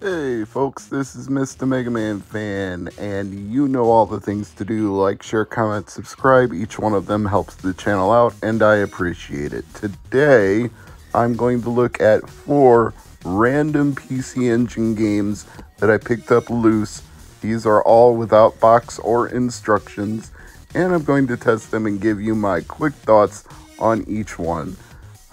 Hey folks, this is Mr. MegaManFan, and you know all the things to do: like, share, comment, subscribe. Each one of them helps the channel out, and I appreciate it. Today, I'm going to look at 4 random PC Engine games that I picked up loose. These are all without box or instructions, and I'm going to test them and give you my quick thoughts on each one.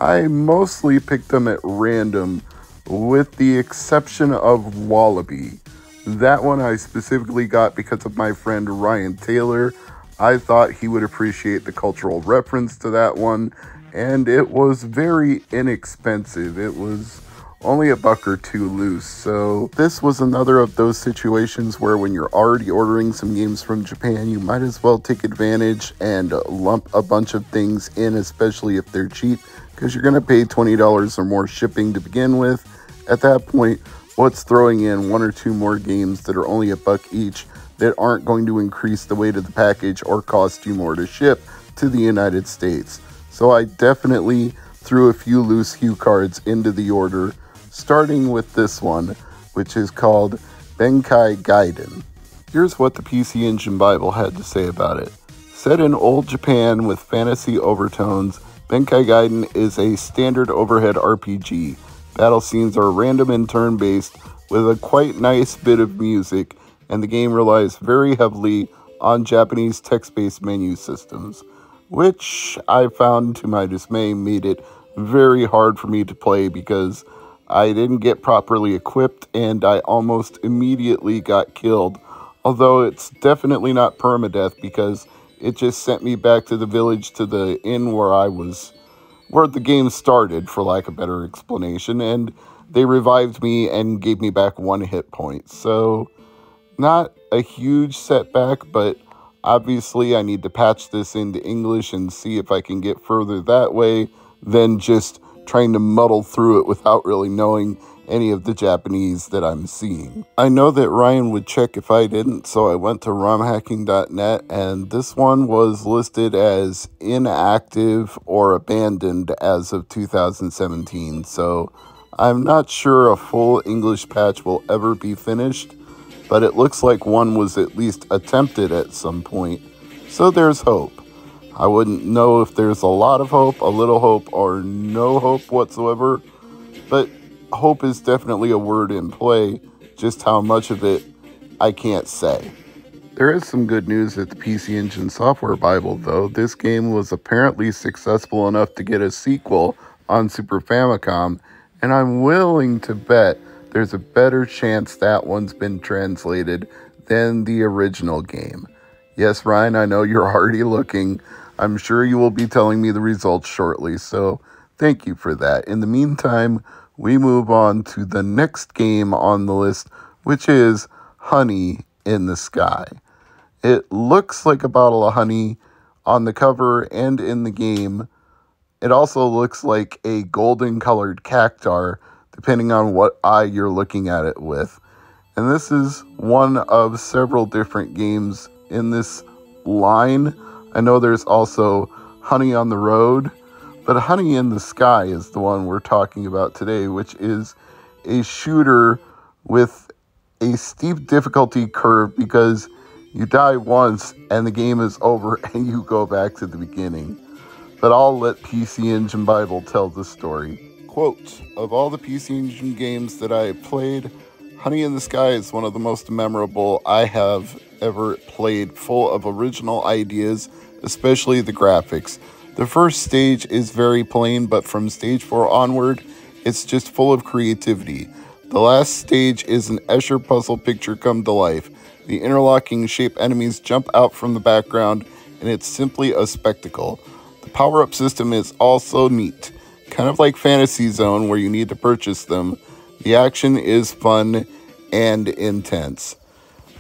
I mostly picked them at random, with the exception of Wallaby. That one I specifically got because of my friend Ryan Taylor. I thought he would appreciate the cultural reference to that one, and it was very inexpensive. It was only $1 or $2 loose. So this was another of those situations where when you're already ordering some games from Japan, you might as well take advantage and lump a bunch of things in, especially if they're cheap, because you're going to pay $20 or more shipping to begin with. At that point, what's throwing in 1 or 2 more games that are only $1 each that aren't going to increase the weight of the package or cost you more to ship to the United States? So I definitely threw a few loose HuCards into the order, starting with this one, which is called Benkai Gaiden. Here's what the PC Engine Bible had to say about it. Set in old Japan with fantasy overtones, Benkai Gaiden is a standard overhead RPG. Battle scenes are random and turn-based, with a quite nice bit of music, and the game relies very heavily on Japanese text-based menu systems, which I found, to my dismay, made it very hard for me to play because I didn't get properly equipped and I almost immediately got killed. Although it's definitely not permadeath, because it just sent me back to the village, to the inn where the game started, for lack of a better explanation, and they revived me and gave me back 1 hit point. So, not a huge setback, but obviously I need to patch this into English and see if I can get further that way than just trying to muddle through it without really knowing any of the Japanese that I'm seeing. I know that Ryan would check if I didn't, so I went to romhacking.net, and this one was listed as inactive or abandoned as of 2017, so I'm not sure a full English patch will ever be finished, but it looks like one was at least attempted at some point, so there's hope. I wouldn't know if there's a lot of hope, a little hope, or no hope whatsoever, but hope is definitely a word in play. Just how much of it, I can't say. There is some good news at the PC Engine Software Bible, though. This game was apparently successful enough to get a sequel on Super Famicom, and I'm willing to bet there's a better chance that one's been translated than the original game. Yes, Ryan, I know you're already looking. I'm sure you will be telling me the results shortly, so thank you for that. In the meantime, we move on to the next game on the list, which is Honey in the Sky. It looks like a bottle of honey on the cover and in the game. It also looks like a golden-colored cactar, depending on what eye you're looking at it with. And this is one of several different games in this line. I know there's also Honey on the Road, but Honey in the Sky is the one we're talking about today, which is a shooter with a steep difficulty curve because you die once and the game is over and you go back to the beginning. But I'll let PC Engine Bible tell the story. Quote, of all the PC Engine games that I have played, Honey in the Sky is one of the most memorable I have ever played, full of original ideas, especially the graphics. The first stage is very plain, but from stage 4 onward, it's just full of creativity. The last stage is an Escher puzzle picture come to life. The interlocking shape enemies jump out from the background, and it's simply a spectacle. The power-up system is also neat. Kind of like Fantasy Zone, where you need to purchase them. The action is fun and intense.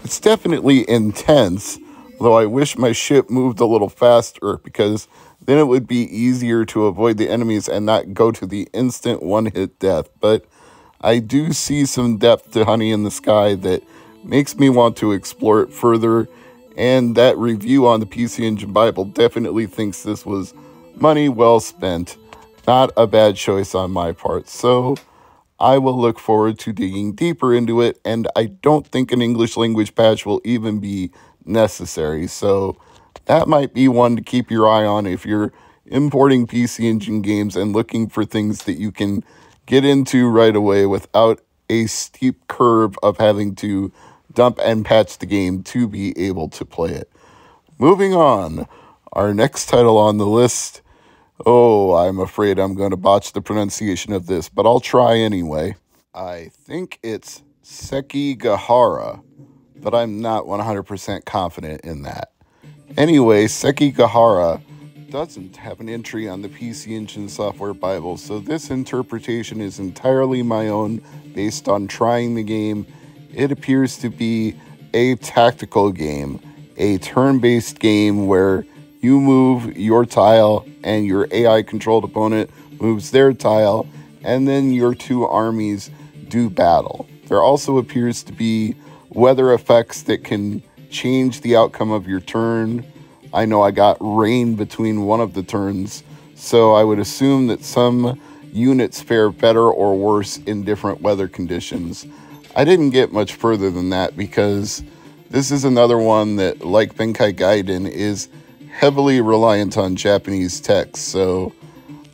It's definitely intense, though I wish my ship moved a little faster, because then it would be easier to avoid the enemies and not go to the instant one-hit death. But I do see some depth to Honey in the Sky that makes me want to explore it further, and that review on the PC Engine Bible definitely thinks this was money well spent. Not a bad choice on my part. So I will look forward to digging deeper into it, and I don't think an English language patch will even be necessary. So that might be one to keep your eye on if you're importing PC Engine games and looking for things that you can get into right away without a steep curve of having to dump and patch the game to be able to play it. Moving on, our next title on the list. Oh, I'm afraid I'm going to botch the pronunciation of this, but I'll try anyway. I think it's Sekigahara, but I'm not 100% confident in that. Anyway, Sekigahara doesn't have an entry on the PC Engine Software Bible, so this interpretation is entirely my own based on trying the game. It appears to be a tactical game, a turn-based game where you move your tile and your AI-controlled opponent moves their tile, and then your two armies do battle. There also appears to be weather effects that can change the outcome of your turn. I know I got rain between one of the turns, so I would assume that some units fare better or worse in different weather conditions. I didn't get much further than that because this is another one that, like Benkai Gaiden, is heavily reliant on Japanese text, so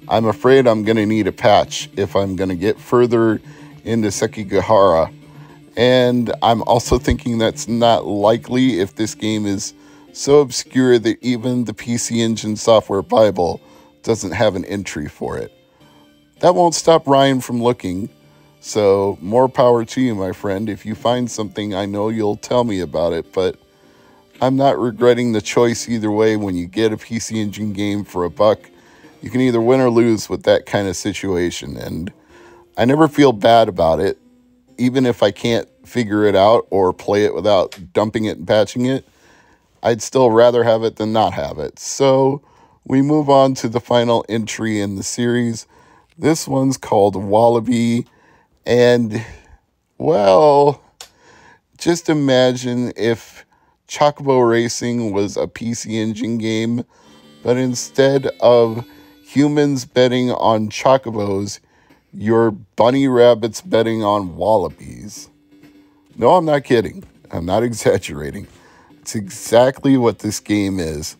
I'm afraid I'm going to need a patch if I'm going to get further into Sekigahara. And I'm also thinking that's not likely if this game is so obscure that even the PC Engine Software Bible doesn't have an entry for it. That won't stop Ryan from looking, so more power to you, my friend. If you find something, I know you'll tell me about it, but I'm not regretting the choice either way. When you get a PC Engine game for $1, you can either win or lose with that kind of situation, and I never feel bad about it, even if I can't figure it out or play it without dumping it and patching it. I'd still rather have it than not have it. So we move on to the final entry in the series. This one's called Wallaby, and, well, just imagine if Chocobo Racing was a PC Engine game, but instead of humans betting on chocobos, you're bunny rabbits betting on wallabies. No, I'm not kidding. I'm not exaggerating. It's exactly what this game is.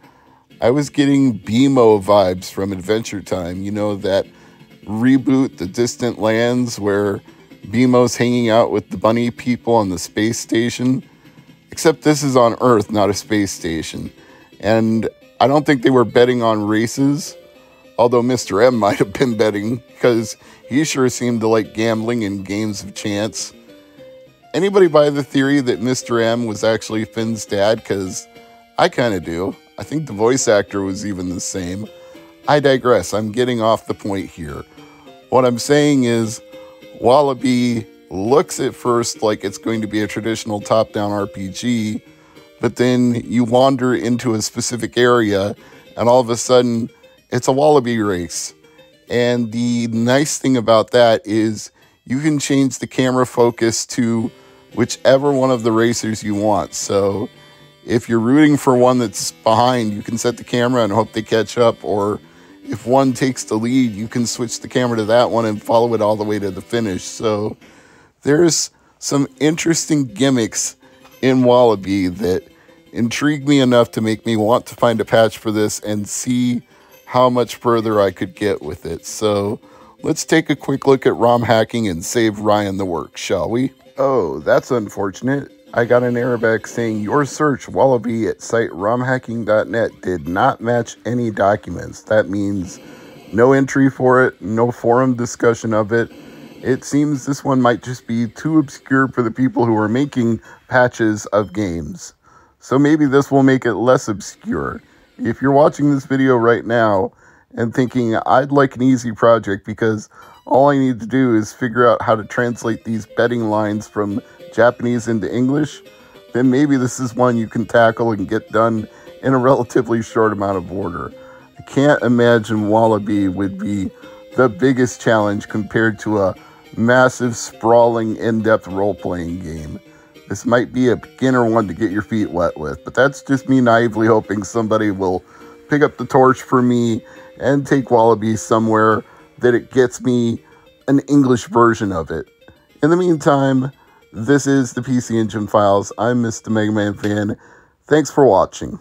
I was getting BMO vibes from Adventure Time. You know, that reboot, The Distant Lands, where BMO's hanging out with the bunny people on the space station. Except this is on Earth, not a space station. And I don't think they were betting on races, although Mr. M might have been betting, because he sure seemed to like gambling and games of chance. Anybody buy the theory that Mr. M was actually Finn's dad? Because I kind of do. I think the voice actor was even the same. I digress. I'm getting off the point here. What I'm saying is, Wallaby looks at first like it's going to be a traditional top-down RPG, but then you wander into a specific area, and all of a sudden, it's a Wallaby race. And the nice thing about that is you can change the camera focus to whichever one of the racers you want. So if you're rooting for one that's behind, you can set the camera and hope they catch up, or if one takes the lead, you can switch the camera to that one and follow it all the way to the finish. So there's some interesting gimmicks in Wallaby that intrigue me enough to make me want to find a patch for this and see how much further I could get with it. So let's take a quick look at ROM hacking and save Ryan the work, shall we? Oh, that's unfortunate. I got an error back saying your search Wallaby at site romhacking.net did not match any documents. That means no entry for it, no forum discussion of it. It seems this one might just be too obscure for the people who are making patches of games. So maybe this will make it less obscure. If you're watching this video right now and thinking, I'd like an easy project because all I need to do is figure out how to translate these betting lines from Japanese into English, then maybe this is one you can tackle and get done in a relatively short amount of order. I can't imagine Wallaby would be the biggest challenge compared to a massive, sprawling, in-depth role-playing game. This might be a beginner one to get your feet wet with, but that's just me naively hoping somebody will pick up the torch for me and take Wallaby somewhere that it gets me an English version of it. In the meantime, this is the PC Engine Files. I'm Mr. MegaManFan. Thanks for watching.